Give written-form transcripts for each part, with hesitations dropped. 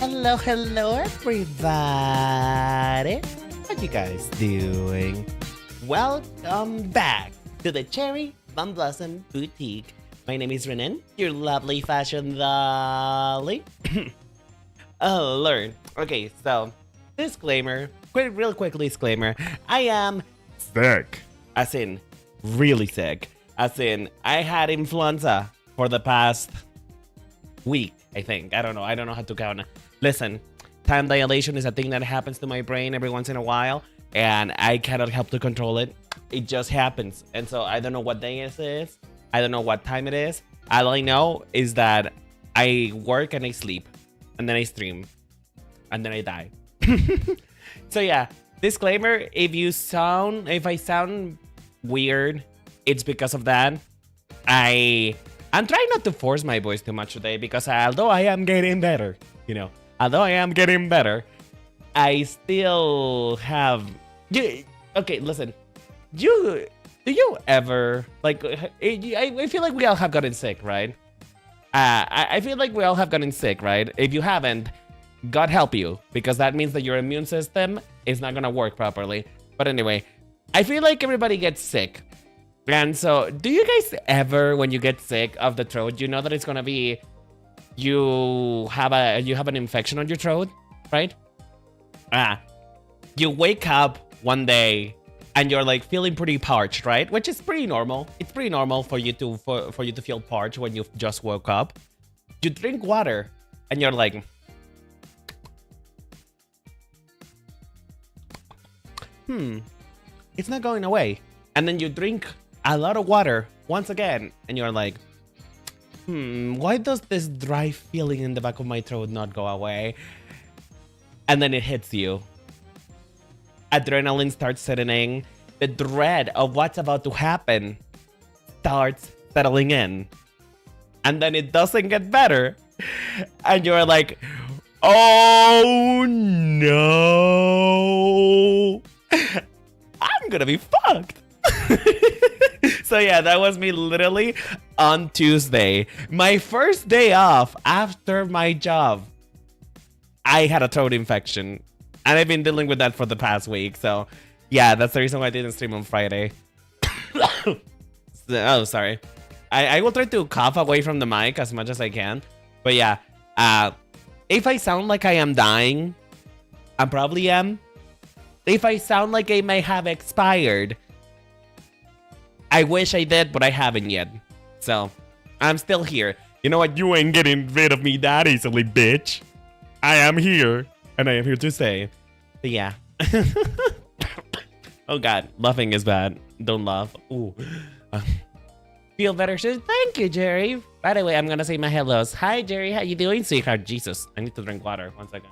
Hello, everybody. How you guys doing? Welcome back to the Cherry Bum Blossom Boutique. My name is Renan, your lovely fashion dolly. Oh, Lord. Okay, so, disclaimer. Real quick disclaimer. I am sick. As in, really sick. As in, I had influenza for the past week, I think. I don't know how to count. Listen, time dilation is a thing that happens to my brain every once in a while, and I cannot help to control it. It just happens. And so I don't know what day it is. I don't know what time it is. All I know is that I work and I sleep, and then I stream, and then I die. So yeah, disclaimer, if I sound weird, it's because of that. I'm trying not to force my voice too much today because although I am getting better, I still have... Okay, listen. Do you ever... Like, I feel like we all have gotten sick, right? I feel like we all have gotten sick, right? If you haven't, God help you, because that means that your immune system is not gonna work properly. But anyway, I feel like everybody gets sick. And so, do you guys ever, when you get sick of the throat, you know that it's gonna be you have an infection on your throat, right? You wake up one day and you're like feeling pretty parched, right? Which is pretty normal. It's pretty normal for you to feel parched when you just woke up. You drink water and you're like, it's not going away. And then you drink a lot of water once again and you're like, why does this dry feeling in the back of my throat not go away? And then it hits you. Adrenaline starts setting in. The dread of what's about to happen starts settling in. And then it doesn't get better. And you're like, oh no. I'm gonna be fucked. So yeah, that was me literally on Tuesday. My first day off after my job. I had a throat infection. And I've been dealing with that for the past week. So yeah, that's the reason why I didn't stream on Friday. Oh, sorry. I will try to cough away from the mic as much as I can. But yeah, if I sound like I am dying, I probably am. If I sound like I may have expired, I wish I did, but I haven't yet. So, I'm still here. You know what? You ain't getting rid of me that easily, bitch. I am here, and I am here to stay. But yeah. Oh god, laughing is bad. Don't laugh. Ooh. Feel better soon? Thank you, Jerry. By the way, I'm gonna say my hellos. Hi, Jerry. How you doing, sweetheart? Jesus, I need to drink water. 1 second.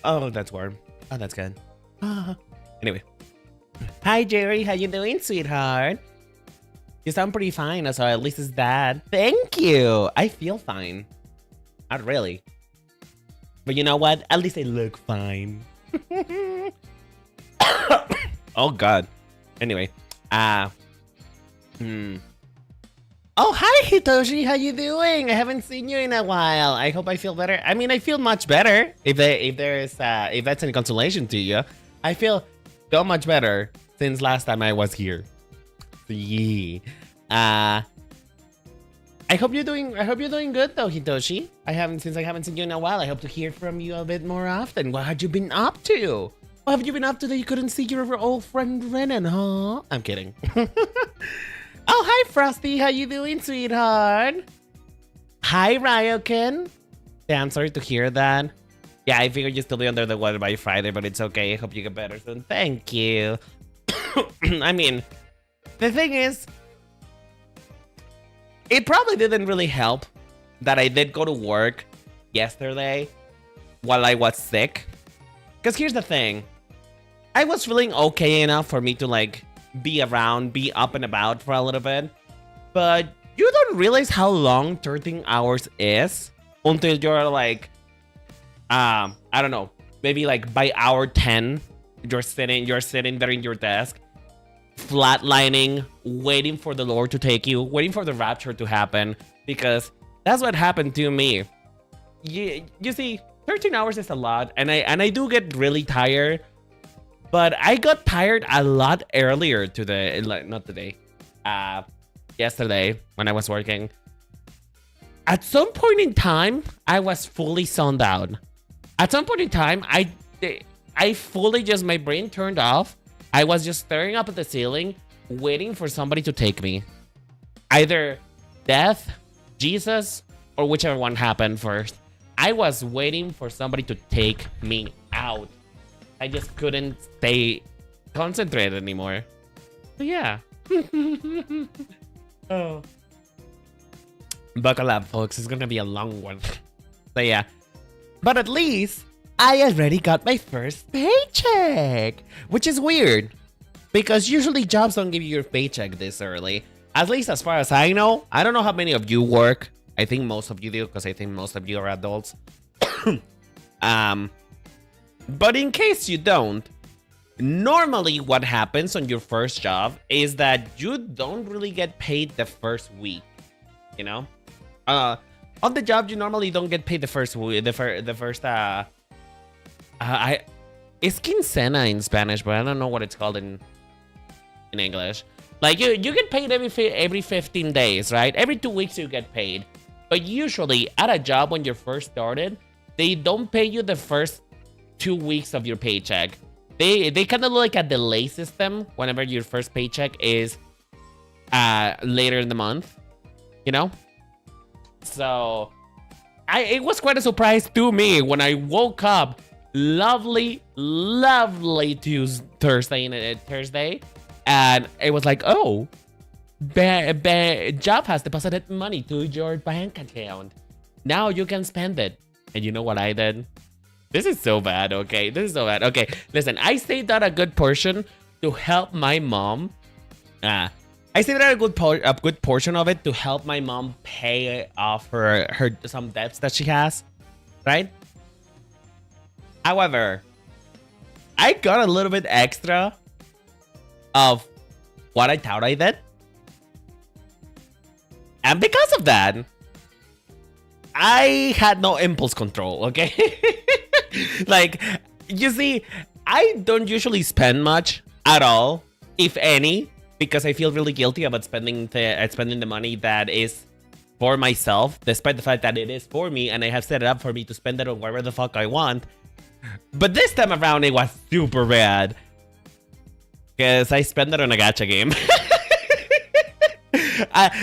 Oh, that's warm. Oh, that's good. Anyway. Hi, Jerry. How you doing, sweetheart? You sound pretty fine, so at least it's that. Thank you. I feel fine. Not really. But you know what? At least I look fine. Oh, God. Anyway. Oh, hi, Hitoshi. How you doing? I haven't seen you in a while. I hope I feel better. I mean, I feel much better. If that's any consolation to you. I feel so much better since last time I was here. So, yeah. I hope you're doing good though, Hitoshi. I haven't seen you in a while. I hope to hear from you a bit more often. What have you been up to? What have you been up to that you couldn't see your old friend Renan, huh? I'm kidding. Oh, hi, Frosty. How you doing, sweetheart? Hi, Ryoken. Yeah, I'm sorry to hear that. Yeah, I figured you'd still be under the weather by Friday, but it's okay. I hope you get better soon. Thank you. I mean, the thing is, it probably didn't really help that I did go to work yesterday while I was sick. Because here's the thing. I was feeling okay enough for me to like be around, be up and about for a little bit. But you don't realize how long 13 hours is until you're like, I don't know, maybe like by hour 10, you're sitting there in your desk, flatlining, waiting for the Lord to take you, waiting for the rapture to happen, because That's what happened to me. You see, 13 hours is a lot, and I do get really tired. But I got tired a lot earlier today, not today, yesterday when I was working. At some point in time, I was fully zoned out. At some point in time, I fully just, my brain turned off. I was just staring up at the ceiling, waiting for somebody to take me. Either death, Jesus, or whichever one happened first. I was waiting for somebody to take me out. I just couldn't stay concentrated anymore. But yeah. Oh. Buckle up, folks. It's gonna be a long one. So yeah. But at least I already got my first paycheck, which is weird because usually jobs don't give you your paycheck this early. At least as far as I know. I don't know how many of you work. I think most of you do because I think most of you are adults. But in case you don't, normally what happens on your first job is that you don't really get paid the first week, you know? On the job, you normally don't get paid the first week, it's quincena in Spanish, but I don't know what it's called in English. Like you get paid every 15 days, right? Every 2 weeks you get paid. But usually at a job when you're first started, they don't pay you the first 2 weeks of your paycheck. They kind of like a delay system whenever your first paycheck is later in the month, you know? So it was quite a surprise to me when I woke up lovely Thursday, and it was like, oh, job has deposited money to your bank account. Now you can spend it. And you know what I did? This is so bad, okay? This is so bad. Okay, listen, I saved out a good portion to help my mom. I saved out a good portion of it to help my mom pay off her some debts that she has, right? However, I got a little bit extra of what I thought I did. And because of that, I had no impulse control, okay? Like, you see, I don't usually spend much at all, if any, because I feel really guilty about spending the money that is for myself, despite the fact that it is for me, and I have set it up for me to spend it on wherever the fuck I want. But this time around, it was super bad, because I spent it on a gacha game.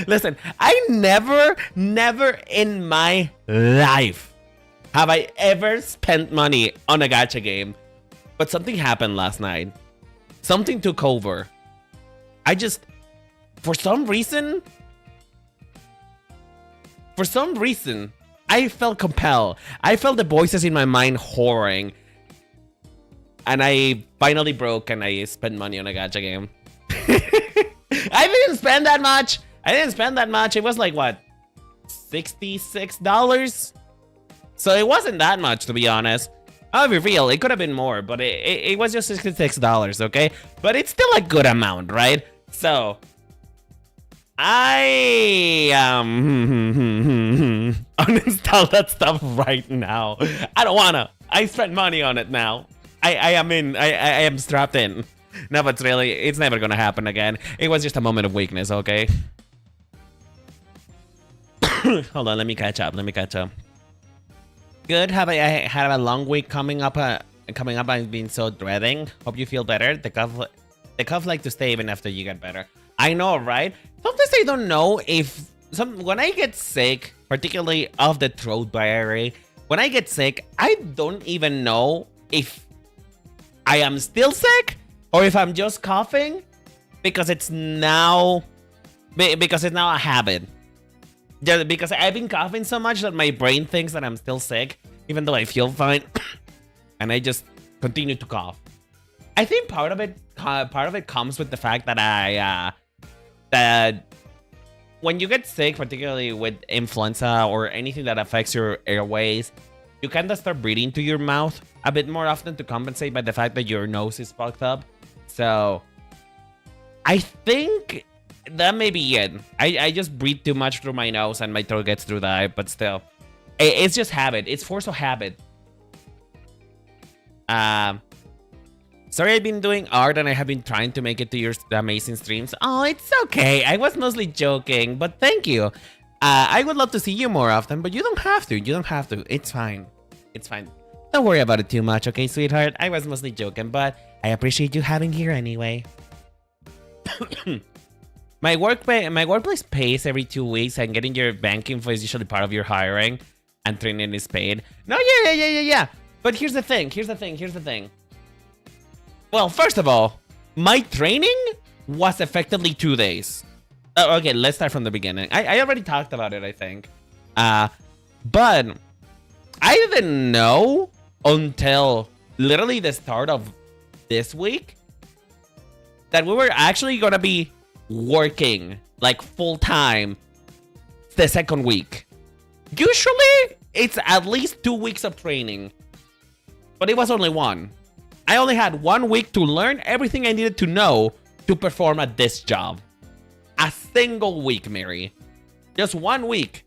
Listen, I never in my life have I ever spent money on a gacha game. But something happened last night. Something took over. For some reason, I felt compelled. I felt the voices in my mind whoring. And I finally broke and I spent money on a gacha game. I didn't spend that much. It was like, what, $66? So it wasn't that much, to be honest. I'll be real, it could have been more, but it was just $66, okay? But it's still a good amount, right? So I uninstall that stuff right now. I don't wanna. I spent money on it now. I am strapped in. No, but really, it's never gonna happen again. It was just a moment of weakness, okay? Hold on, let me catch up. Good. I had a long week coming up. I've been so dreading. Hope you feel better. The cough like to stay even after you get better. I know, right? Sometimes I don't know if when I get sick, particularly of the throat barrier, when I get sick, I don't even know if I am still sick or if I'm just coughing because it's now a habit. Just because I've been coughing so much that my brain thinks that I'm still sick, even though I feel fine, and I just continue to cough. I think part of it comes with the fact that that when you get sick, particularly with influenza or anything that affects your airways, you kind of start breathing to your mouth a bit more often to compensate by the fact that your nose is fucked up. So I think that may be it. I just breathe too much through my nose and my throat gets through the eye, but still. It's just habit. It's force of habit. Sorry I've been doing art and I have been trying to make it to your amazing streams. Oh, it's okay. I was mostly joking, but thank you. I would love to see you more often, but you don't have to. You don't have to. It's fine. It's fine. Don't worry about it too much, okay, sweetheart? I was mostly joking, but I appreciate you having here anyway. My workplace pays every 2 weeks, and getting your bank info is usually part of your hiring, and training is paid. No, yeah. But here's the thing. Well, first of all, my training was effectively 2 days. Oh, okay, let's start from the beginning. I already talked about it, I think. But I didn't know until literally the start of this week that we were actually gonna be working like full time the second week. Usually it's at least 2 weeks of training, but it was only one. I only had 1 week to learn everything I needed to know to perform at this job. A single week, Mary. Just 1 week.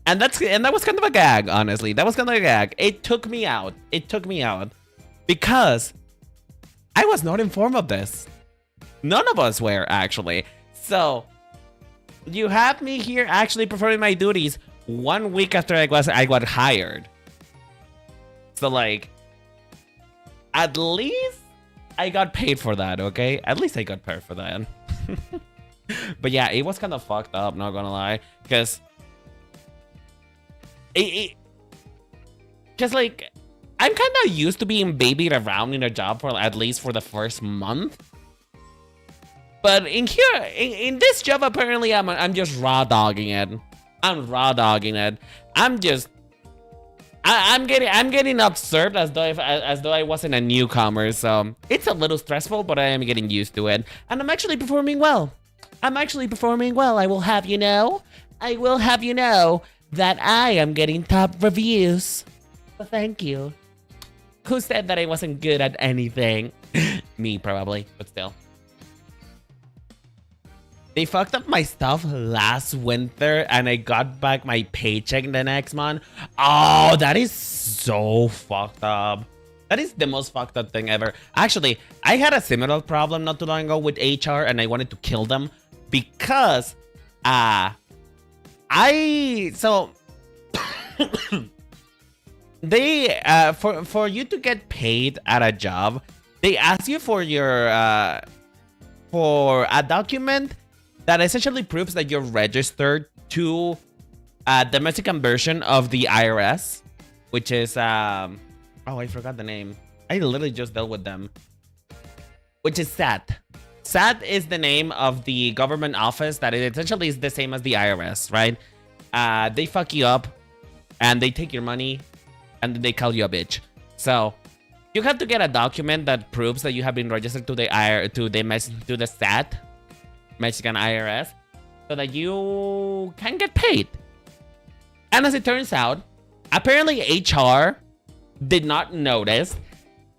And that was kind of a gag, honestly. That was kind of a gag. It took me out. Because I was not informed of this. None of us were, actually. So you have me here actually performing my duties 1 week after I got hired. So like, at least I got paid for that, okay? At least I got paid for that. But yeah, it was kind of fucked up, not gonna lie. Because like, I'm kind of used to being babied around in a job for at least for the first month. But in here, in this job, apparently I'm just raw dogging it. I'm getting observed as though I wasn't a newcomer. So it's a little stressful, but I am getting used to it, and I'm actually performing well. I will have you know that I am getting top reviews. So thank you. Who said that I wasn't good at anything? Me, probably, but still. They fucked up my stuff last winter and I got back my paycheck the next month. Oh, that is so fucked up. That is the most fucked up thing ever. Actually, I had a similar problem not too long ago with HR and I wanted to kill them because they for you to get paid at a job, they ask you for your for a document that essentially proves that you're registered to the Mexican version of the IRS, which is oh, I forgot the name. I literally just dealt with them. Which is SAT. SAT is the name of the government office that it essentially is the same as the IRS, right? They fuck you up and they take your money and then they call you a bitch. So you have to get a document that proves that you have been registered to the SAT, Mexican IRS, so that you can get paid. And as it turns out, apparently HR did not notice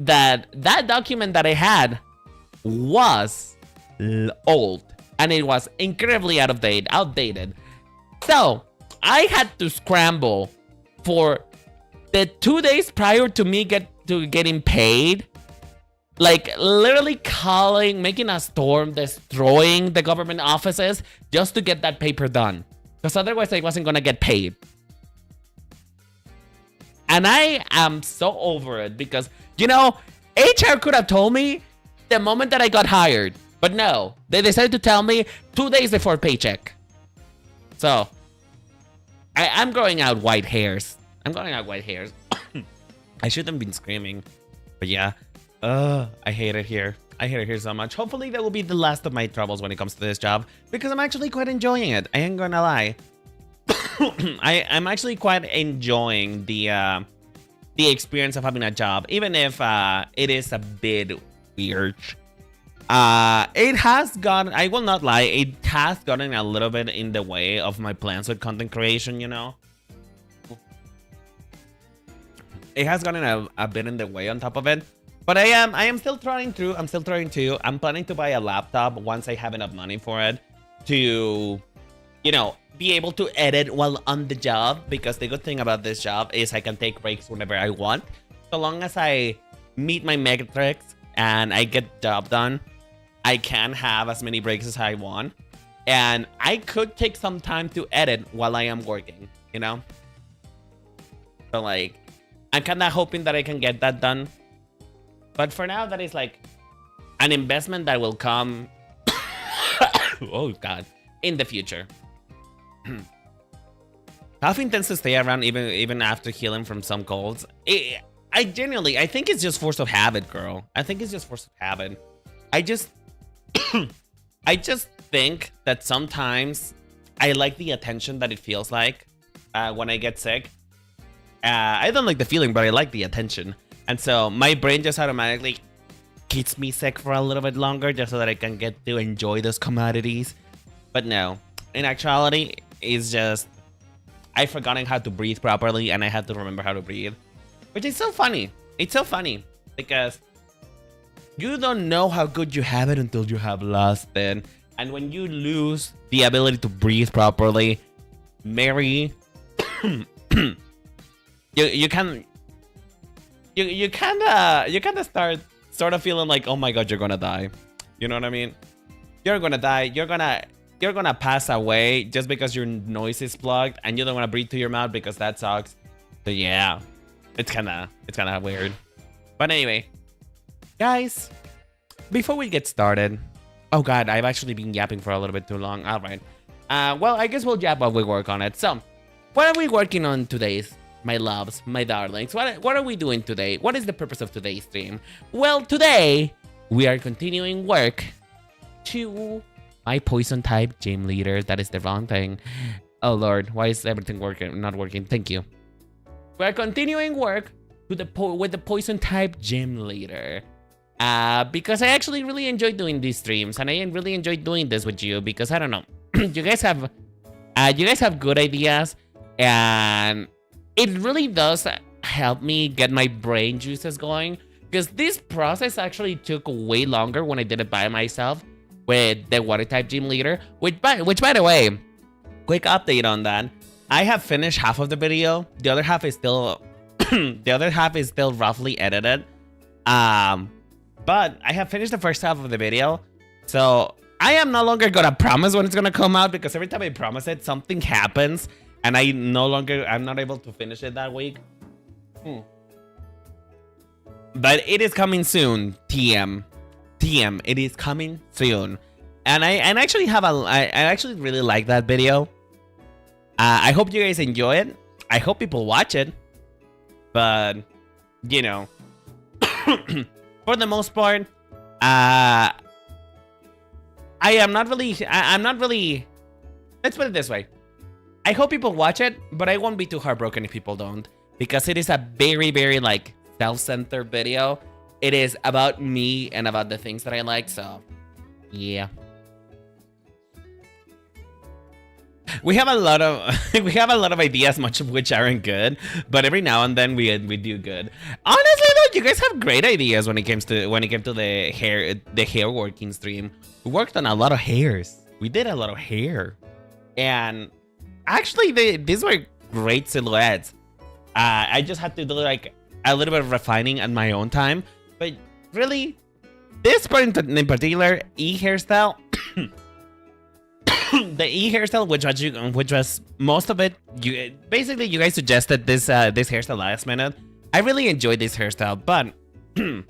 that that document that I had was old and it was incredibly outdated. So I had to scramble for the 2 days prior to me getting paid. Like literally making a storm, destroying the government offices just to get that paper done. Because otherwise I wasn't gonna get paid. And I am so over it because, you know, HR could have told me the moment that I got hired. But no, they decided to tell me 2 days before paycheck. So I'm growing out white hairs. I shouldn't have been screaming. But yeah. I hate it here. So much. Hopefully that will be the last of my troubles when it comes to this job, because I'm actually quite enjoying it. I ain't gonna lie. I'm actually quite enjoying the experience of having a job, even if it is a bit weird. It has gotten, I will not lie, it has gotten a little bit in the way of my plans with content creation, you know? It has gotten a bit in the way on top of it. But I am still trying through. I'm still trying to. I'm planning to buy a laptop once I have enough money for it to, you know, be able to edit while on the job. Because the good thing about this job is I can take breaks whenever I want. So long as I meet my metrics and I get the job done, I can have as many breaks as I want. And I could take some time to edit while I am working, you know? So like, I'm kind of hoping that I can get that done. But for now, that is like an investment that will come, oh God, in the future. Cough intends to stay around even after healing from some colds. I think it's just force of habit, girl. I think it's just force of habit. I just think that sometimes I like the attention that it feels like when I get sick. I don't like the feeling, but I like the attention. And so my brain just automatically keeps me sick for a little bit longer just so that I can get to enjoy those commodities. But no, in actuality, it's just I've forgotten how to breathe properly and I have to remember how to breathe. Which is so funny. It's so funny because you don't know how good you have it until you have lost it. And when you lose the ability to breathe properly, Mary, you kind of start sort of feeling like, oh my God, you're gonna die. You know what I mean? You're gonna die. You're gonna pass away just because your nose is plugged and you don't want to breathe through your mouth because that sucks. So yeah, it's kind of weird. But anyway, guys, before we get started, oh God, I've actually been yapping for a little bit too long. All right. Well, I guess we'll yap while we work on it. So, what are we working on today? My loves, my darlings, what are we doing today? What is the purpose of today's stream? Well, today we are continuing work to my poison type Gymleader. That is the wrong thing. Oh Lord, why is everything not working? Thank you. We are continuing work with the poison type Gymleader. Because I actually really enjoy doing these streams, and I really enjoy doing this with you because I don't know, you guys have good ideas, and it really does help me get my brain juices going, because this process actually took way longer when I did it by myself with the water type Gymleader, which by the way, quick update on that. I have finished half of the video. The other half is still roughly edited. But I have finished the first half of the video. So I am no longer gonna promise when it's gonna come out, because every time I promise it, something happens. And I'm not able to finish it that week. But it is coming soon. TM, it is coming soon. And I actually really like that video. I hope you guys enjoy it. I hope people watch it. But, you know, for the most part, I'm not really, let's put it this way. I hope people watch it, but I won't be too heartbroken if people don't, because it is a very, very like self-centered video. It is about me and about the things that I like, so yeah. We have a lot of ideas, much of which aren't good, but every now and then we do good. Honestly though, you guys have great ideas when it came to the hair working stream. We worked on a lot of hairs. We did a lot of hair, and actually these were great silhouettes. I just had to do like a little bit of refining at my own time, but really, this part in particular, hairstyle. The hairstyle, which was most of it, you guys suggested this hairstyle last minute. I really enjoyed this hairstyle, but to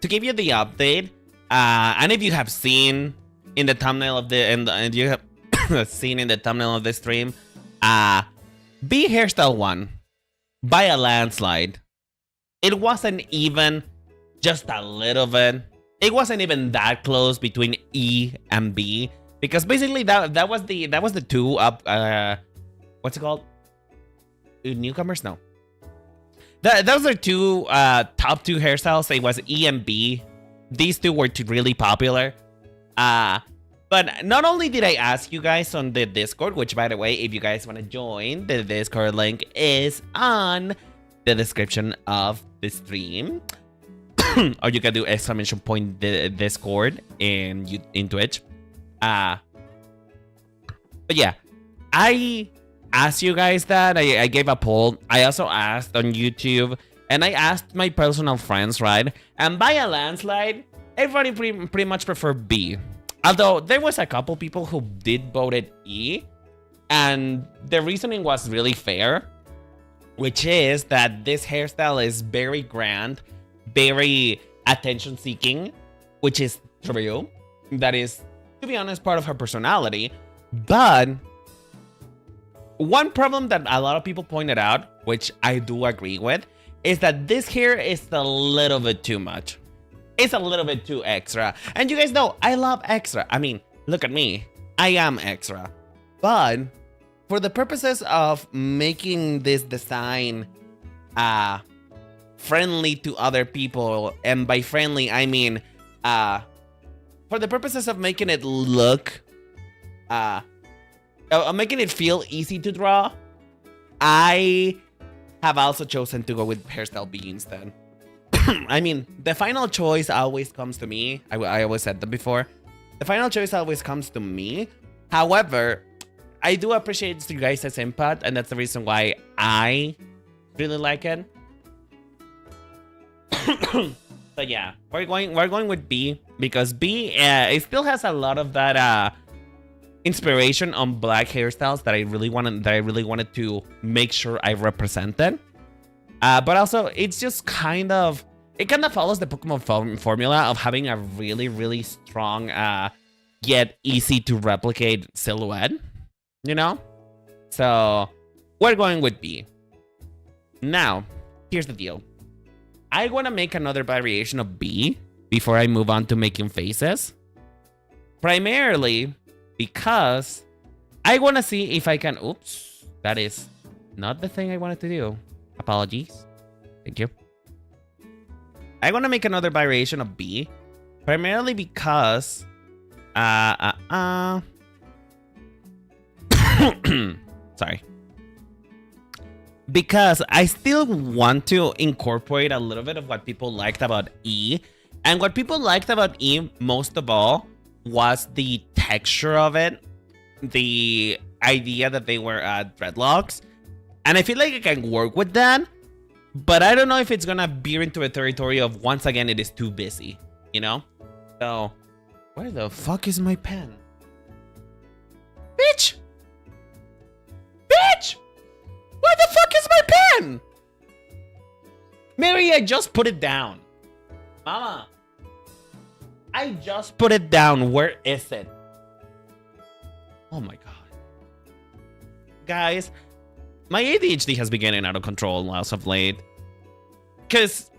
give you the update, and if you have seen in the thumbnail of and you have seen in the thumbnail of the stream, B hairstyle won by a landslide. It wasn't even just a little bit. It wasn't even that close between E and B. Because basically that was the two up what's it called? Newcomers? No. Those are two top two hairstyles. It was E and B. These two were really popular. But not only did I ask you guys on the Discord, which by the way, if you guys want to join, the Discord link is on the description of the stream. or you can do exclamation point Discord in Twitch. But yeah, I asked you guys that. I gave a poll. I also asked on YouTube, and I asked my personal friends, right? And by a landslide, everybody pretty much preferred B. Although there was a couple people who did voted E, and the reasoning was really fair, which is that this hairstyle is very grand, very attention-seeking, which is true. That is, to be honest, part of her personality. But one problem that a lot of people pointed out, which I do agree with, is that this hair is a little bit too much. It's a little bit too extra. And you guys know, I love extra. I mean, look at me. I am extra. But for the purposes of making this design friendly to other people, and by friendly, I mean for the purposes of making it look, making it feel easy to draw, I have also chosen to go with hairstyle B instead. I mean, the final choice always comes to me. I always said that before. The final choice always comes to me. However, I do appreciate you guys' input, and that's the reason why I really like it. But yeah, we're going with B, because B it still has a lot of that inspiration on black hairstyles that I really wanted to make sure I represented. But also, it's just kind of follows the Pokemon formula of having a really strong yet easy to replicate silhouette, you know? So we're going with B. Now, here's the deal. I want to make another variation of B before I move on to making faces. Primarily because I want to see if I can... Oops, that is not the thing I wanted to do. Apologies. Thank you. I want to make another variation of B, primarily because sorry. Because I still want to incorporate a little bit of what people liked about E. And what people liked about E most of all was the texture of it, the idea that they were dreadlocks. And I feel like I can work with that, but I don't know if it's gonna veer into a territory of, once again, it is too busy, you know? So, where the fuck is my pen? Bitch! Bitch! Where the fuck is my pen? Mary, I just put it down. Mama, I just put it down. Where is it? Oh my god. Guys, my ADHD has been getting out of control as of late. Because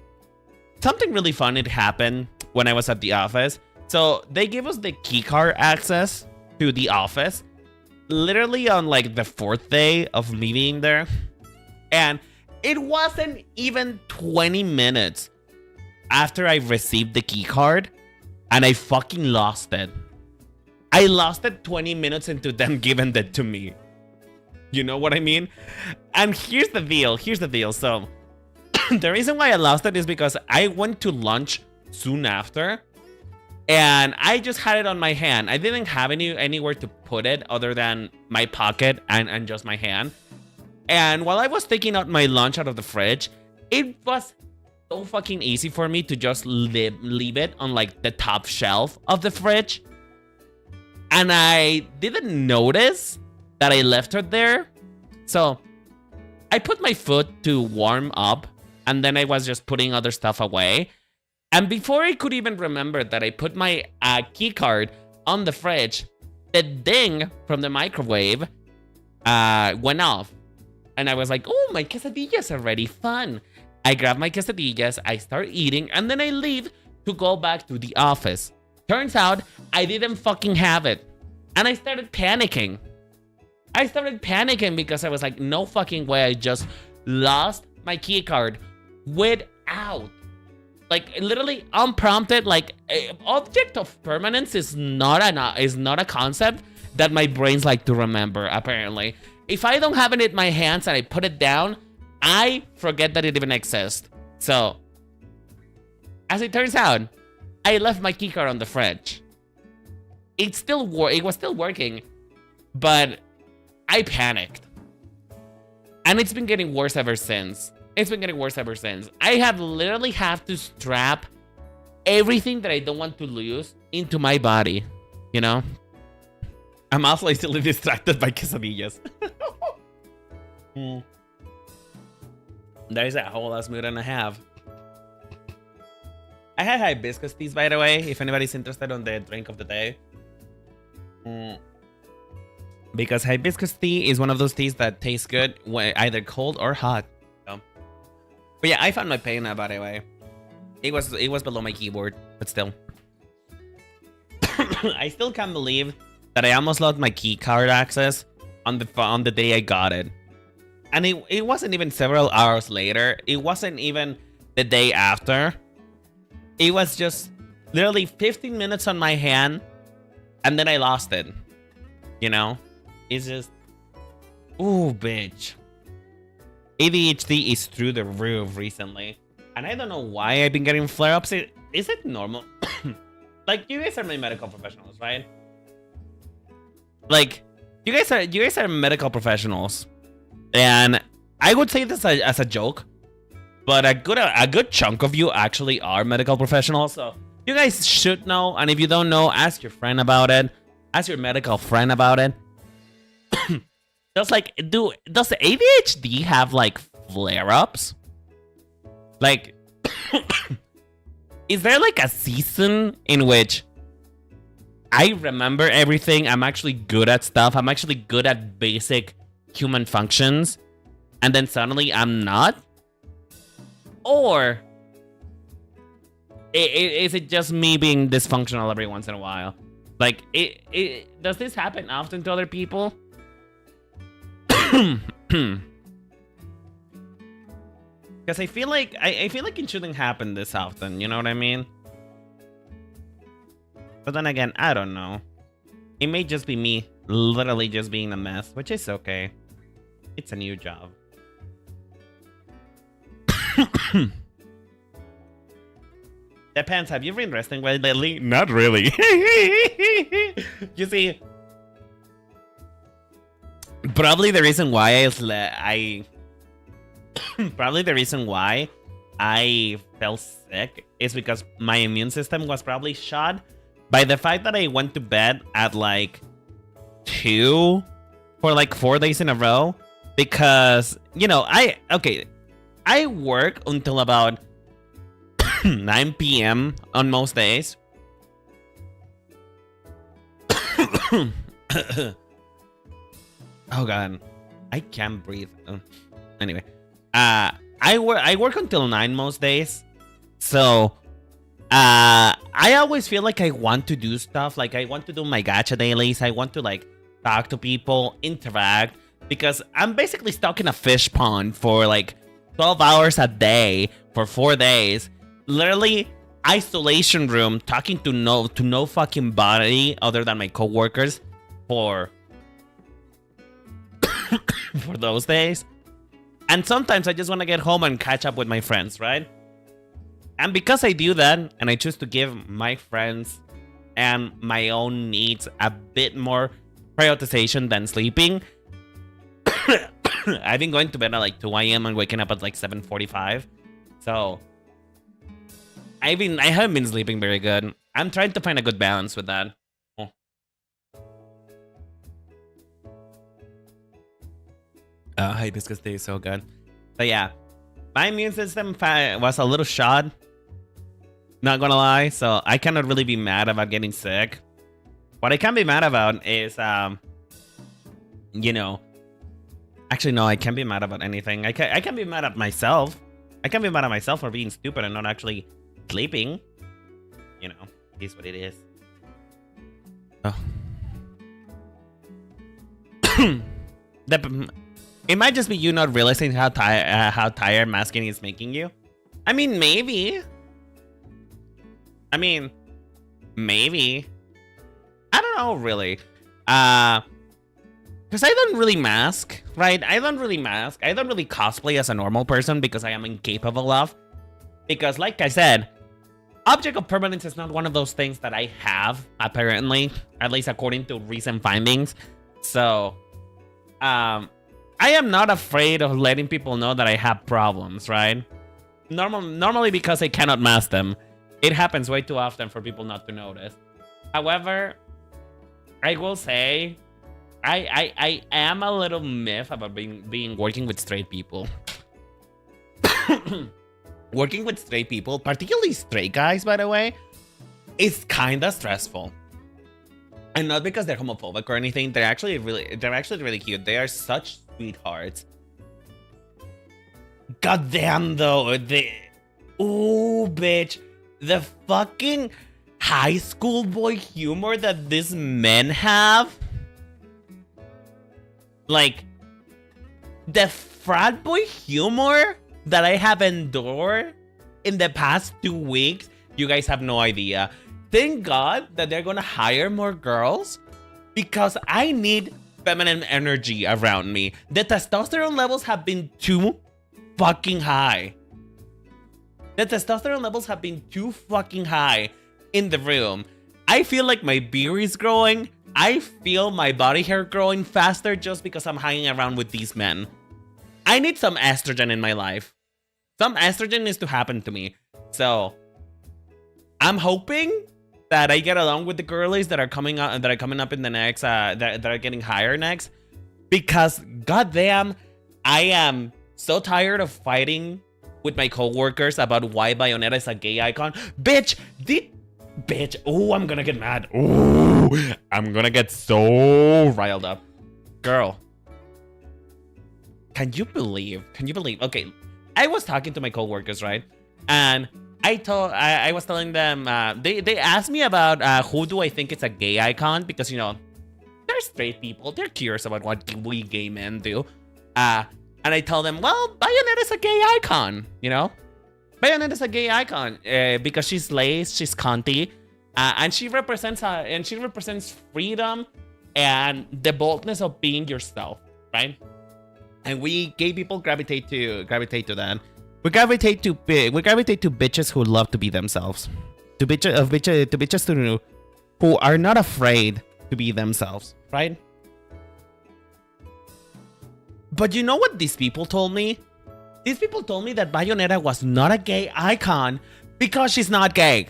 something really funny happened when I was at the office. So they gave us the keycard access to the office literally on like the 4th day of me being there. And it wasn't even 20 minutes after I received the keycard and I fucking lost it. I lost it 20 minutes into them giving that to me. You know what I mean? And here's the deal. So the reason why I lost it is because I went to lunch soon after and I just had it on my hand. I didn't have anywhere to put it other than my pocket and just my hand. And while I was taking out my lunch out of the fridge, it was so fucking easy for me to just leave it on like the top shelf of the fridge. And I didn't notice that I left her there. So I put my foot to warm up and then I was just putting other stuff away. And before I could even remember that I put my key card on the fridge, the ding from the microwave went off. And I was like, oh, my quesadillas are ready. Fun. I grab my quesadillas, I start eating, and then I leave to go back to the office. Turns out, I didn't fucking have it. And I started panicking. Because I was like, no fucking way, I just lost my key card without, like, literally unprompted. Like, object of permanence is not a concept that my brains like to remember, apparently. If I don't have it in my hands and I put it down, I forget that it even exists. So, As it turns out, I left my keycard on the fridge. It was still working, but I panicked. And it's been getting worse ever since. I have literally have to strap everything that I don't want to lose into my body, you know? I'm also easily distracted by quesadillas. There's that whole ass mood and a half. I had hibiscus teas, by the way, if anybody's interested on the drink of the day. Because hibiscus tea is one of those teas that tastes good either cold or hot. So. But yeah, I found my pain now, by the way. It was below my keyboard, but still. I still can't believe that I almost lost my key card access on the day I got it. And it wasn't even several hours later. It wasn't even the day after. It was just literally 15 minutes on my hand, and then I lost it. You know? It's just... Ooh, bitch. ADHD is through the roof recently. And I don't know why I've been getting flare-ups. Is it normal? Like, you guys are my medical professionals, right? Like, you guys are medical professionals. And I would say this as a joke, but a good chunk of you actually are medical professionals. So you guys should know. And if you don't know, ask your friend about it. Ask your medical friend about it. Does the ADHD have like flare-ups? Like, is there like a season in which I remember everything, I'm actually good at stuff, I'm actually good at basic human functions, and then suddenly I'm not? Or is it just me being dysfunctional every once in a while? Like, does this happen often to other people? Because I feel like it shouldn't happen this often, you know what I mean? But then again, I don't know. It may just be me literally just being a mess, which is okay. It's a new job. Depends, have you been resting well lately? Not really. You see, probably the reason why probably the reason why I felt sick is because my immune system was probably shot by the fact that I went to bed at like 2 for like 4 days in a row. Because, you know, I work until about 9 p.m. on most days. Oh god, I can't breathe. Anyway, I work until 9 most days, so I always feel like I want to do stuff. Like I want to do my gacha dailies. I want to like talk to people, interact, because I'm basically stuck in a fish pond for like 12 hours a day for 4 days. Literally isolation room, talking to no fucking body other than my coworkers for for those days. And sometimes I just want to get home and catch up with my friends, right? And because I do that, and I choose to give my friends and my own needs a bit more prioritization than sleeping, I've been going to bed at like 2 a.m. and waking up at like 7:45. So I haven't been sleeping very good. I'm trying to find a good balance with that. Oh. Hibiscus tea is so good. But yeah, my immune system was a little shot. Not gonna lie, so I cannot really be mad about getting sick. What I can be mad about is, you know, actually no, I can't be mad about anything. I can be mad at myself. I can be mad at myself for being stupid and not actually sleeping. You know, it is what it is. Oh. It might just be you not realizing how tired masking is making you. I mean, maybe. I don't know, really. Because I don't really mask, right? I don't really cosplay as a normal person because I am incapable of. Because like I said, Object of permanence is not one of those things that I have, apparently, at least according to recent findings. So, I am not afraid of letting people know that I have problems, right? Normally because I cannot mask them. It happens way too often for people not to notice. However, I will say, I am a little miffed about working with straight people. Working with straight people, particularly straight guys, by the way, is kind of stressful. And not because they're homophobic or anything. They're actually really cute. They are such sweethearts. God damn though, ooh, bitch, the fucking high school boy humor that these men have. Like, the frat boy humor that I have endured in the past 2 weeks, you guys have no idea. Thank God that they're gonna hire more girls because I need feminine energy around me. The testosterone levels have been too fucking high. The testosterone levels have been too fucking high in the room. I feel like my beard is growing. I feel my body hair growing faster just because I'm hanging around with these men. I need some estrogen in my life. Some estrogen needs to happen to me. So I'm hoping that I get along with the girlies that are coming up in the next that are getting higher next. Because goddamn, I am so tired of fighting with my coworkers about why Bayonetta is a gay icon. Bitch, oh, I'm gonna get mad. Oh, I'm gonna get so riled up. Girl, can you believe? Okay, I was talking to my coworkers, right? And I was telling them, they asked me about who do I think is a gay icon, because, you know, they're straight people. They're curious about what we gay men do. And I tell them, well, Bayonetta's a gay icon, you know? Bayonetta's a gay icon because she's lace, she's cunty, and she represents freedom and the boldness of being yourself, right? And we gay people gravitate to that. We gravitate to bitches who love to be themselves, to bitches who are not afraid to be themselves, right? But you know what these people told me? These people told me that Bayonetta was not a gay icon because she's not gay.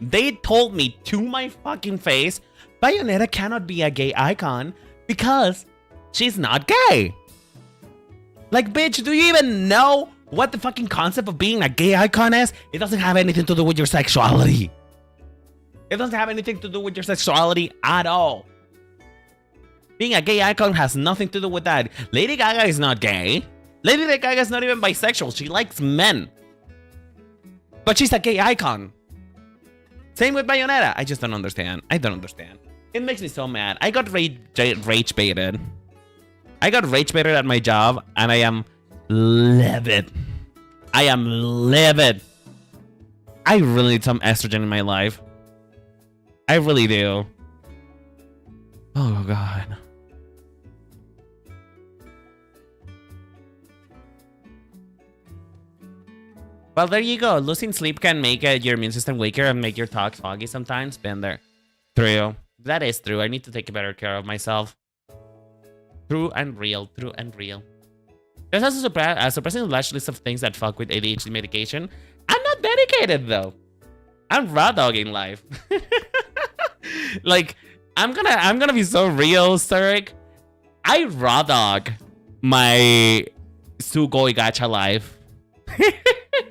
They told me to my fucking face, Bayonetta cannot be a gay icon because she's not gay. Like, bitch, do you even know what the fucking concept of being a gay icon is? It doesn't have anything to do with your sexuality. It doesn't have anything to do with your sexuality at all. Being a gay icon has nothing to do with that. Lady Gaga is not gay. Lady Gaga is not even bisexual. She likes men. But she's a gay icon. Same with Bayonetta. I just don't understand. I don't understand. It makes me so mad. I got rage baited. I got rage baited at my job, and I am livid. I am livid. I really need some estrogen in my life. I really do. Oh, God. Well, there you go. Losing sleep can make your immune system weaker and make your talk foggy sometimes. Been there. True. That is true. I need to take better care of myself. True and real. True and real. There's also a surprisingly large list of things that fuck with ADHD medication. I'm not medicated, though. I'm raw dogging life. Like, I'm gonna be so real, Surik. I raw dog my Sugoi gacha life.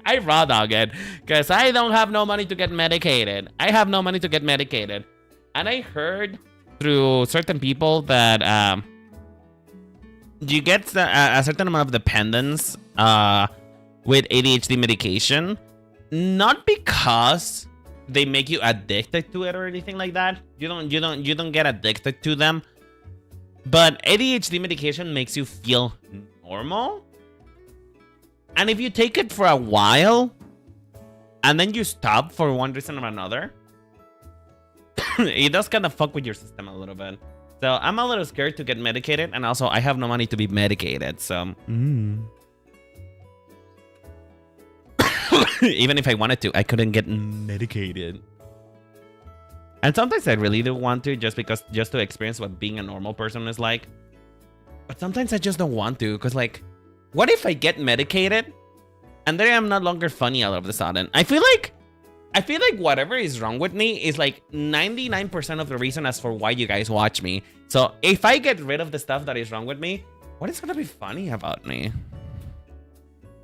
I raw dog it because I don't have no money to get medicated. I have no money to get medicated. And I heard through certain people that you get a certain amount of dependence with ADHD medication, not because they make you addicted to it or anything like that. You don't get addicted to them. But ADHD medication makes you feel normal. And if you take it for a while and then you stop for one reason or another, it does kind of fuck with your system a little bit. So I'm a little scared to get medicated, and also I have no money to be medicated, so Even if I wanted to, I couldn't get medicated. And sometimes I really do want to, just to experience what being a normal person is like. But sometimes I just don't want to, because like, what if I get medicated and then I'm no longer funny all of a sudden? I feel like whatever is wrong with me is like 99% of the reason as for why you guys watch me. So if I get rid of the stuff that is wrong with me, what is gonna be funny about me?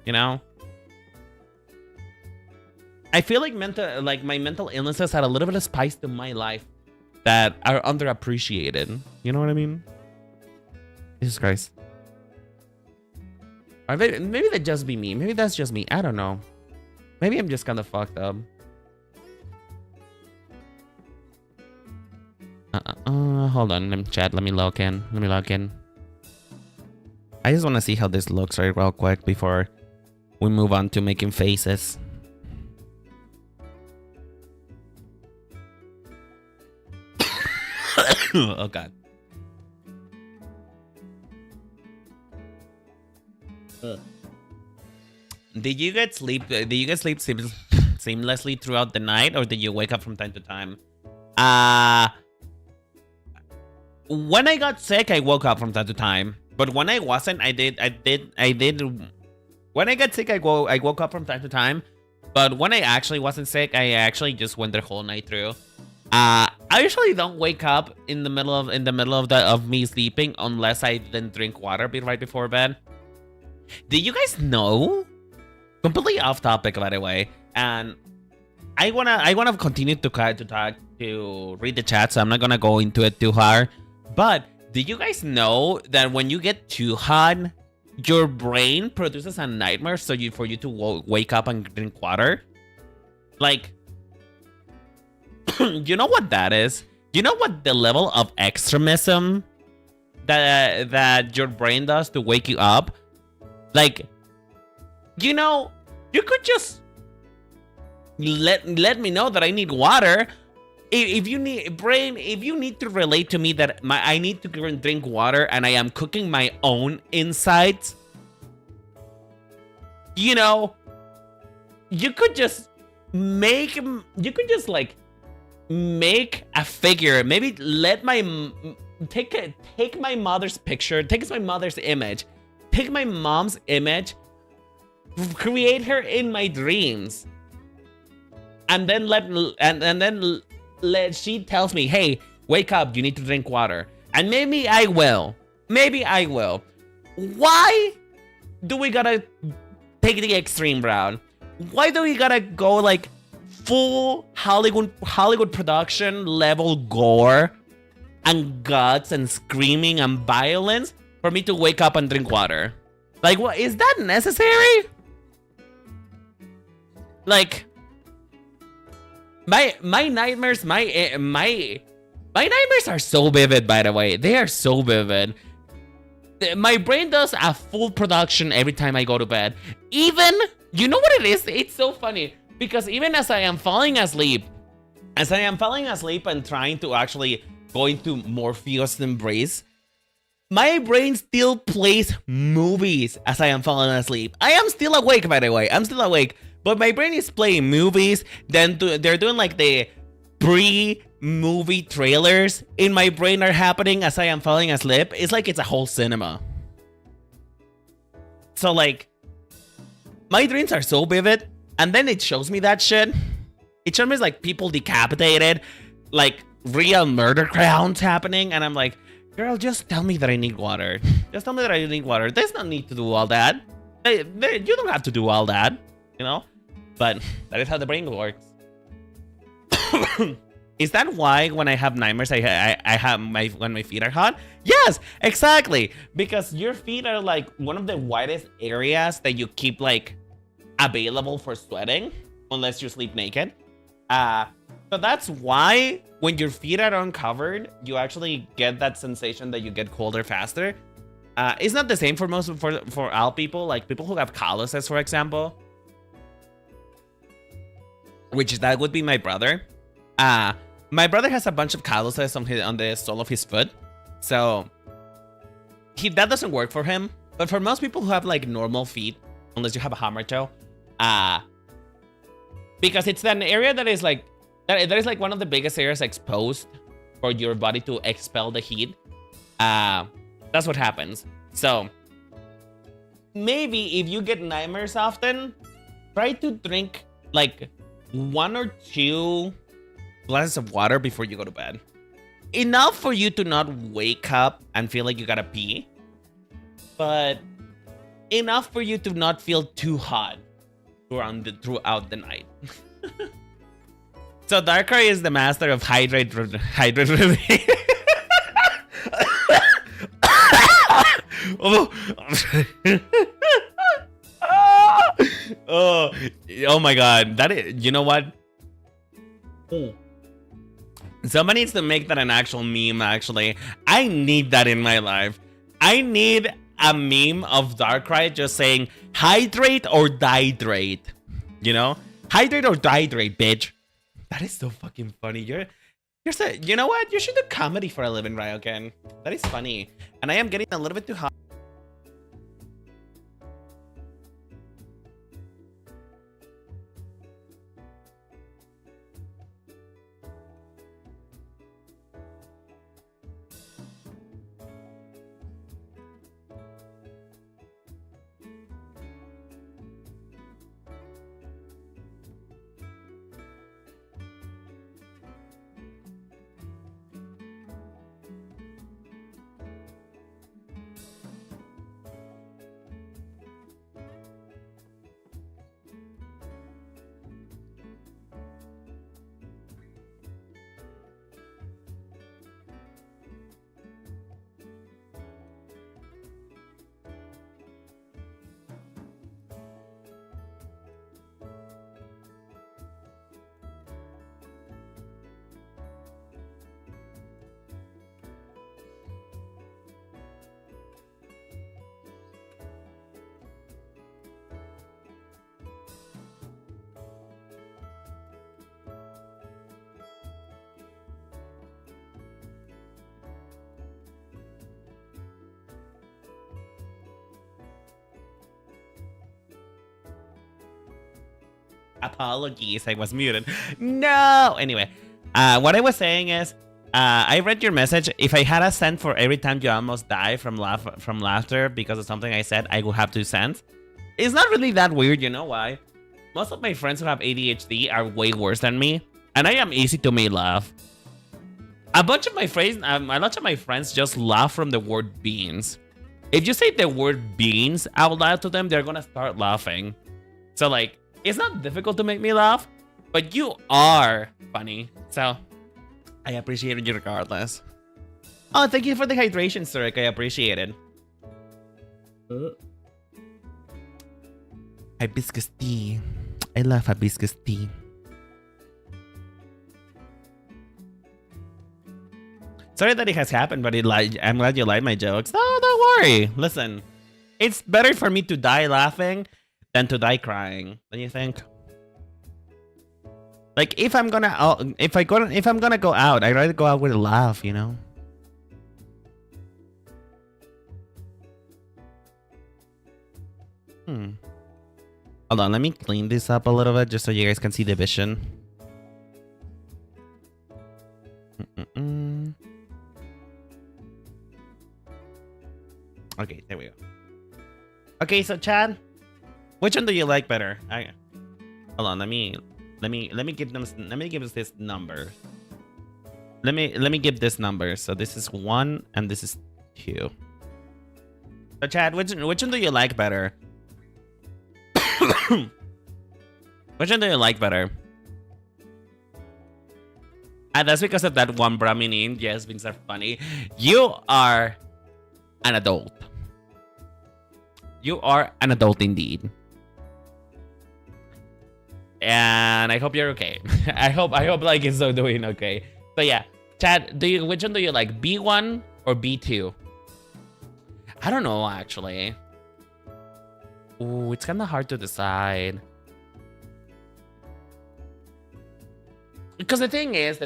You know? I feel like my mental illnesses had a little bit of spice to my life that are underappreciated. You know what I mean? Jesus Christ. Or maybe that just be me. Maybe that's just me. I don't know. Maybe I'm just kind of fucked up. Hold on, chat. Let me log in. I just want to see how this looks right real quick before we move on to making faces. Oh God. Did you get sleep? Did you get sleep seamlessly throughout the night, or did you wake up from time to time? When I got sick, I woke up from time to time. But when I wasn't, I did. When I got sick, I woke up from time to time. But when I actually wasn't sick, I actually just went the whole night through. I usually don't wake up in the middle of me sleeping unless I then drink water right before bed. Did you guys know? Completely off topic, by the way. And I wanna continue to read the chat, so I'm not gonna go into it too hard. But did you guys know that when you get too hot, your brain produces a nightmare for you to wake up and drink water? Like, you know what that is? You know what the level of extremism that your brain does to wake you up? Like, you know, you could just let me know that I need water. If you need to relate to me that I need to drink water and I am cooking my own insides, you know, you could just like make a figure. Maybe let take my mother's picture, take my mother's image, take my mom's image, create her in my dreams, and then let she tells me, hey, wake up, you need to drink water. And maybe I will. Why do we gotta take the extreme route? Why do we gotta go like full Hollywood production level gore and guts and screaming and violence for me to wake up and drink water? Like, what is that necessary? Like, my nightmares, my nightmares are so vivid, by the way. They are so vivid. My brain does a full production every time I go to bed. Even, you know what it is? It's so funny because even as I am falling asleep and trying to actually go into Morpheus embrace, my brain still plays movies as I am falling asleep. I am still awake, by the way. I'm still awake. But my brain is playing movies. Then they're doing like the pre-movie trailers in my brain are happening as I am falling asleep. It's like it's a whole cinema. So like, my dreams are so vivid. And then it shows me that shit. It shows me like people decapitated, like real murder crowns happening. And I'm like, girl, just tell me that I need water. Just tell me that I need water. There's no need to do all that. You don't have to do all that, you know? But that is how the brain works. Is that why when I have nightmares, I have when my feet are hot? Yes, exactly. Because your feet are like one of the widest areas that you keep like available for sweating, unless you sleep naked. So that's why when your feet are uncovered, you actually get that sensation that you get colder faster. It's not the same for all people, like people who have calluses, for example. Which that would be my brother. My brother has a bunch of calluses on the sole of his foot, so that doesn't work for him. But for most people who have like normal feet, unless you have a hammer toe, because it's an area that is like that is like one of the biggest areas exposed for your body to expel the heat. That's what happens. So maybe if you get nightmares often, try to drink like 1 or 2 glasses of water before you go to bed. Enough for you to not wake up and feel like you gotta pee, but enough for you to not feel too hot throughout the night. So Darkrai is the master of hydrate. Oh my god, that is, you know what? Somebody needs to make that an actual meme, actually. I need that in my life. I need a meme of Darkrai just saying hydrate or dihydrate. You know? Hydrate or dihydrate, bitch. That is so fucking funny. You know what? You should do comedy for a living, Ryoken. That is funny. And I am getting a little bit too hot. Apologies, I was muted. No! Anyway, what I was saying is, I read your message. If I had a cent for every time you almost die from laughter because of something I said, I would have 2 cents. It's not really that weird, you know why? Most of my friends who have ADHD are way worse than me, and I am easy to make laugh. A lot of my friends just laugh from the word beans. If you say the word beans out loud to them, they're gonna start laughing. So like, it's not difficult to make me laugh, but you are funny. So I appreciate you regardless. Oh, thank you for the hydration, Surik. I appreciate it. Hibiscus tea. I love hibiscus tea. Sorry that it has happened, but I'm glad you like my jokes. No, don't worry. Listen, it's better for me to die laughing than to die crying. Don't you think? Like if I'm gonna go out, I'd rather go out with a laugh, you know. Hold on, let me clean this up a little bit just so you guys can see the vision. Okay, there we go. Okay, so Chad, which one do you like better? Hold on, let me give us this number. Let me give this number. So this is 1 and this is 2. So Chad, which one do you like better? Which one do you like better? And that's because of that one Brahminin. Yes, things are funny. You are an adult. You are an adult indeed. And I hope you're okay. I hope like it's so doing okay. So yeah, Chad, which one do you like? B1 or B2? I don't know actually. Ooh, it's kind of hard to decide. Because the thing is,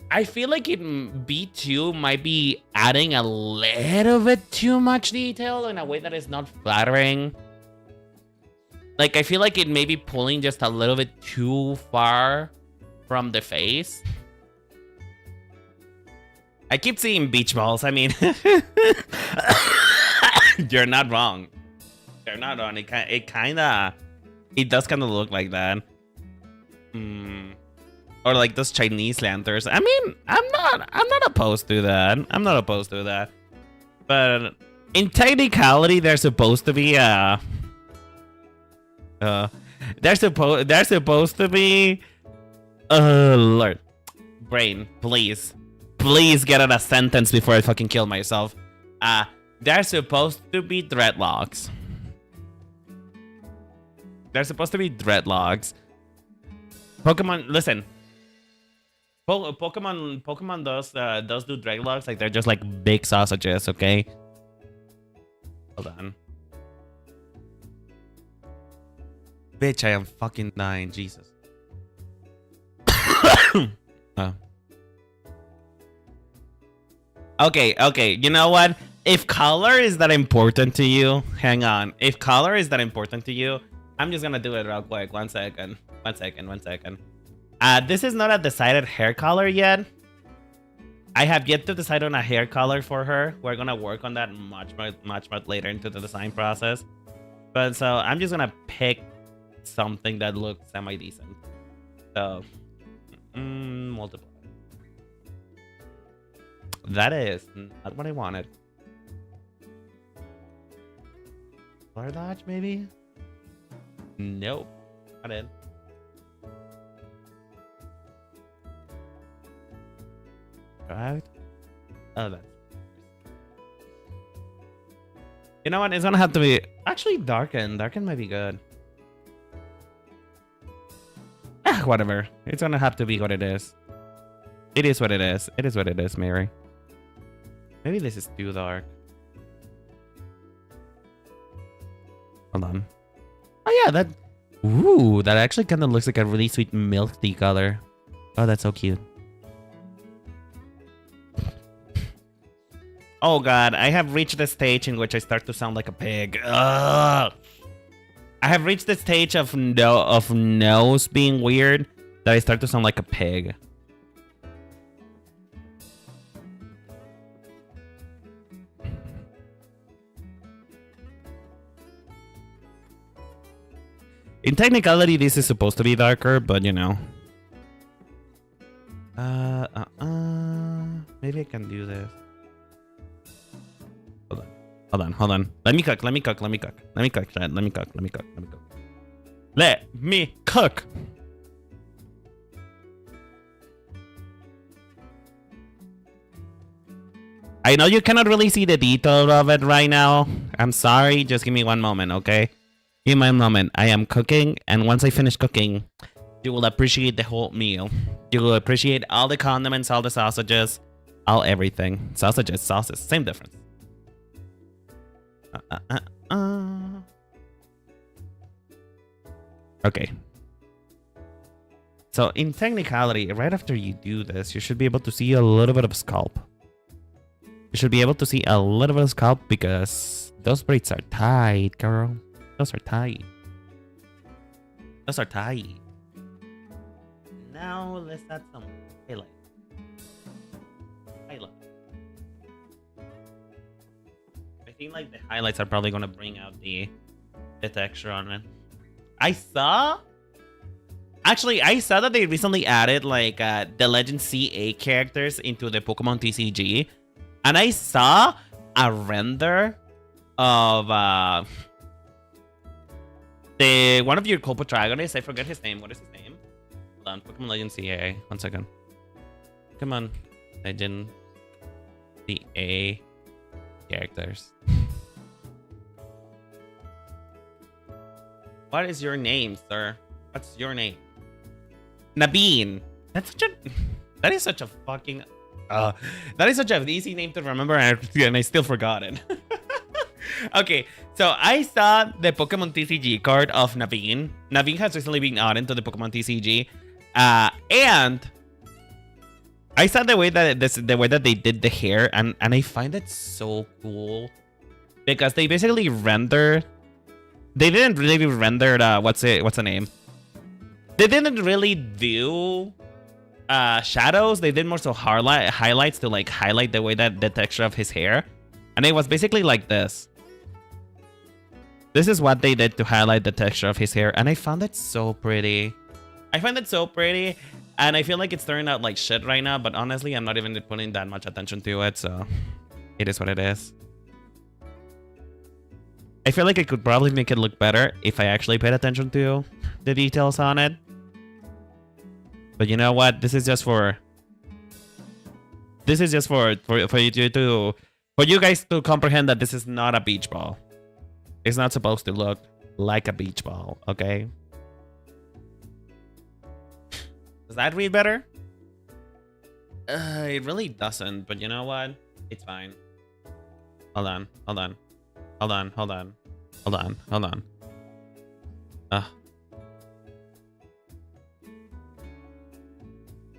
I feel like B2 might be adding a little bit too much detail in a way that is not flattering. Like, I feel like it may be pulling just a little bit too far from the face. I keep seeing beach balls. I mean, you're not wrong. You're not wrong. It does kind of look like that. Or like those Chinese lanterns. I mean, I'm not opposed to that. I'm not opposed to that. But in technicality, they're supposed to be they're supposed to be Lord. Brain, please get out a sentence before I fucking kill myself. They're supposed to be dreadlocks. They're supposed to be dreadlocks. Pokemon, listen. Pokemon does do dreadlocks, like they're just like big sausages, okay? Hold on. Bitch, I am fucking dying, Jesus. Okay, you know what? If color is that important to you, hang on. If color is that important to you, I'm just gonna do it real quick. One second. This is not a decided hair color yet. I have yet to decide on a hair color for her. We're gonna work on that much later into the design process. But so I'm just gonna pick something that looks semi-decent. So, multiply. That is not what I wanted. Color dodge, maybe? Nope. Not it. Right? Oh, that's... You know what? It's gonna have to be... Actually, darken. Darken might be good. Whatever. It's gonna have to be what it is. It is what it is. It is what it is, Mary. Maybe this is too dark. Hold on. Oh yeah, that... Ooh, that actually kind of looks like a really sweet milk tea color. Oh, that's so cute. Oh god, I have reached the stage in which I start to sound like a pig. Ugh. I have reached the stage of nose being weird that I start to sound like a pig. In technicality, this is supposed to be darker, but you know. Maybe I can do this. Hold on. Let me cook. Let me cook. I know you cannot really see the detail of it right now. I'm sorry. Just give me one moment, okay? Give me one moment. I am cooking, and once I finish cooking, you will appreciate the whole meal. You will appreciate all the condiments, all the sausages, all everything. Sausages, sauces, same difference. Okay. So in technicality, right after you do this, you should be able to see a little bit of scalp. You should be able to see a little bit of scalp because those braids are tight, girl. Those are tight. Those are tight. Now let's add some highlight. I think like the highlights are probably gonna bring out the texture on it. I saw that they recently added like the Legend CA characters into the Pokemon TCG, and I saw a render of the one of your co-protagonists. I forget his name. What is his name? Hold on. Pokemon Legend CA. 1 second. Come on, Legend CA characters. What is your name, sir? What's your name? Nabeen. That is such a fucking that is such an easy name to remember, and I still forgot it. Okay, so I saw the Pokemon TCG card of Naveen. Naveen has recently been added to the Pokemon TCG, and I saw the way that they did the hair, and I find it so cool because they basically render they didn't really render the what's the name? They didn't really do shadows. They did more so highlights to like highlight the way that the texture of his hair, and it was basically like this. This is what they did to highlight the texture of his hair, and I found it so pretty. I find it so pretty, and I feel like it's turning out like shit right now, but honestly, I'm not even putting that much attention to it, so it is what it is. I feel like I could probably make it look better if I actually paid attention to the details on it. But you know what? This is just for you guys to comprehend that this is not a beach ball. It's not supposed to look like a beach ball, okay? Does that read better? It really doesn't, but you know what? It's fine. Hold on.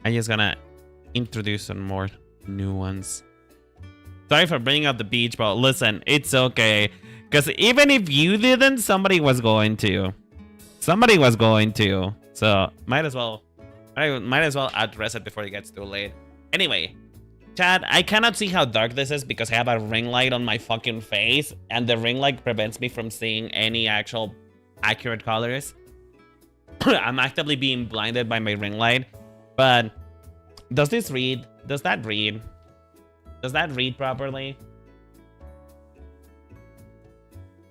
I'm just gonna introduce some more new ones. Sorry for bringing up the beach ball. Listen, it's okay. Because even if you didn't, somebody was going to. So might as well address it before it gets too late. Anyway, chat, I cannot see how dark this is because I have a ring light on my fucking face, and the ring light prevents me from seeing any actual accurate colors. I'm actively being blinded by my ring light. But does this read? Does that read? Does that read properly?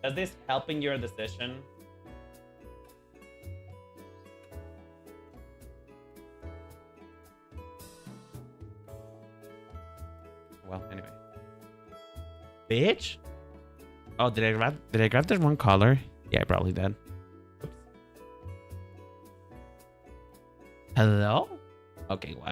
Does this help in your decision? Well, anyway. Bitch? Oh, did I grab the wrong color? Yeah, I probably did. Oops. Hello? Okay, what?